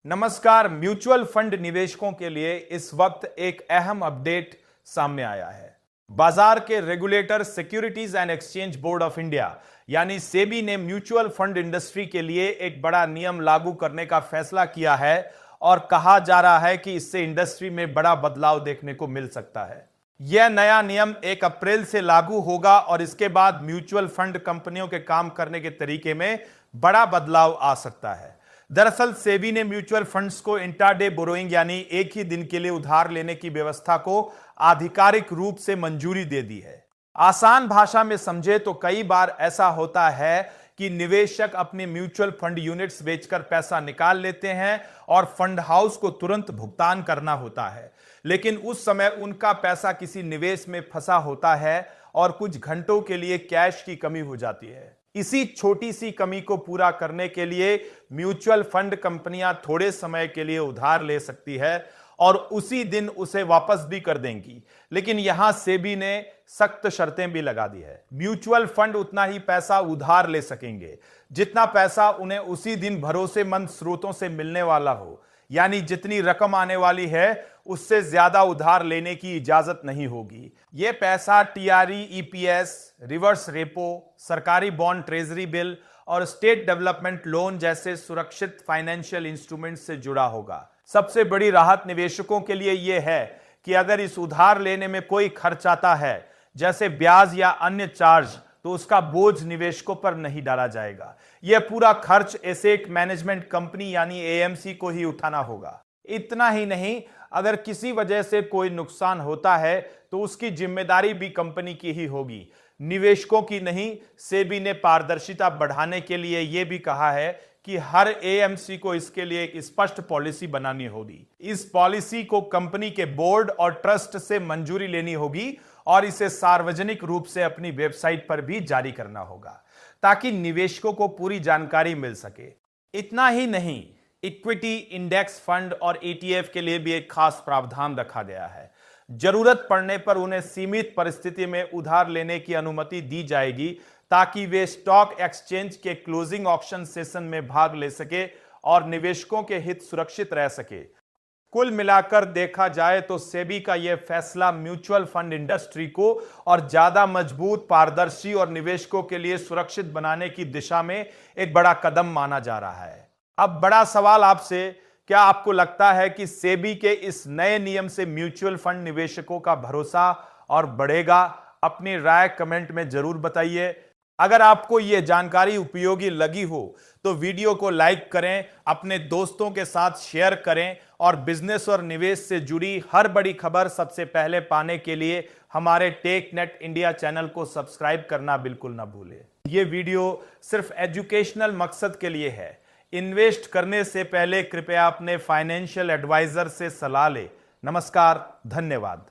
नमस्कार। Mutual fund निवेशकों के लिए इस वक्त एक अहम अपडेट सामने आया है। बाजार के regulator securities and exchange board of India यानी सेबी ने म्यूचुअल फंड इंडस्ट्री के लिए एक बड़ा नियम लागू करने का फैसला किया है और कहा जा रहा है कि इससे इंडस्ट्री में बड़ा बदलाव देखने को मिल सकता है। यह नया नियम 1 अप्रैल से लागू होगा और इसके बाद म्यूचुअल फंड कंपनियों के काम करने के तरीके में बड़ा बदलाव आ सकता है। दरअसल सेबी ने म्यूचुअल फंड्स को इंट्राडे बोरोइंग यानी एक ही दिन के लिए उधार लेने की व्यवस्था को आधिकारिक रूप से मंजूरी दे दी है। आसान भाषा में समझे तो कई बार ऐसा होता है कि निवेशक अपने म्यूचुअल फंड यूनिट्स बेचकर पैसा निकाल लेते हैं और फंड हाउस को तुरंत भुगतान करना होता है, लेकिन उस समय उनका पैसा किसी निवेश में फंसा होता है और कुछ घंटों के लिए कैश की कमी हो जाती है। इसी छोटी सी कमी को पूरा करने के लिए म्यूचुअल फंड कंपनियां थोड़े समय के लिए उधार ले सकती है और उसी दिन उसे वापस भी कर देंगी, लेकिन यहां सेबी ने सख्त शर्तें भी लगा दी है। म्यूचुअल फंड उतना ही पैसा उधार ले सकेंगे जितना पैसा उन्हें उसी दिन भरोसेमंद स्रोतों से मिलने वाला हो, यानी जितनी रकम आने वाली है उससे ज्यादा उधार लेने की इजाजत नहीं होगी। यह पैसा टीआरई, ईपीएस, रिवर्स रेपो, सरकारी बॉन्ड, ट्रेजरी बिल और स्टेट डेवलपमेंट लोन जैसे सुरक्षित फाइनेंशियल इंस्ट्रूमेंट से जुड़ा होगा। सबसे बड़ी राहत निवेशकों के लिए यह है कि अगर इस उधार लेने में कोई खर्च आता है जैसे ब्याज या अन्य चार्ज, तो उसका बोझ निवेशकों पर नहीं डाला जाएगा। यह पूरा खर्च एसेट मैनेजमेंट कंपनी यानी एएमसी को ही उठाना होगा। इतना ही नहीं, अगर किसी वजह से कोई नुकसान होता है तो उसकी जिम्मेदारी भी कंपनी की ही होगी, निवेशकों की नहीं। सेबी ने पारदर्शिता बढ़ाने के लिए यह भी कहा है कि हर एएमसी को इसके लिए एक स्पष्ट पॉलिसी बनानी होगी। इस पॉलिसी को कंपनी के बोर्ड और ट्रस्ट से मंजूरी लेनी होगी और इसे सार्वजनिक रूप से अपनी वेबसाइट पर भी जारी करना होगा ताकि निवेशकों को पूरी जानकारी मिल सके। इतना ही नहीं, इक्विटी, इंडेक्स फंड और ईटीएफ के लिए भी एक खास प्रावधान रखा गया है। जरूरत पड़ने पर उन्हें सीमित परिस्थिति में उधार लेने की अनुमति दी जाएगी ताकि वे स्टॉक एक्सचेंज के क्लोजिंग ऑक्शन सेशन में भाग ले सके और निवेशकों के हित सुरक्षित रह सके। कुल मिलाकर देखा जाए तो सेबी का यह फैसला म्यूचुअल फंड इंडस्ट्री को और ज्यादा मजबूत, पारदर्शी और निवेशकों के लिए सुरक्षित बनाने की दिशा में एक बड़ा कदम माना जा रहा है। अब बड़ा सवाल आपसे, क्या आपको लगता है कि सेबी के इस नए नियम से म्यूचुअल फंड निवेशकों का भरोसा और बढ़ेगा? अपनी राय कमेंट में जरूर बताइए। अगर आपको यह जानकारी उपयोगी लगी हो तो वीडियो को लाइक करें, अपने दोस्तों के साथ शेयर करें और बिजनेस और निवेश से जुड़ी हर बड़ी खबर सबसे पहले पाने के लिए हमारे टेकनेट इंडिया चैनल को सब्सक्राइब करना बिल्कुल ना भूलें। यह वीडियो सिर्फ एजुकेशनल मकसद के लिए है। इन्वेस्ट करने से पहले कृपया अपने फाइनेंशियल एडवाइजर से सलाह लें। नमस्कार, धन्यवाद।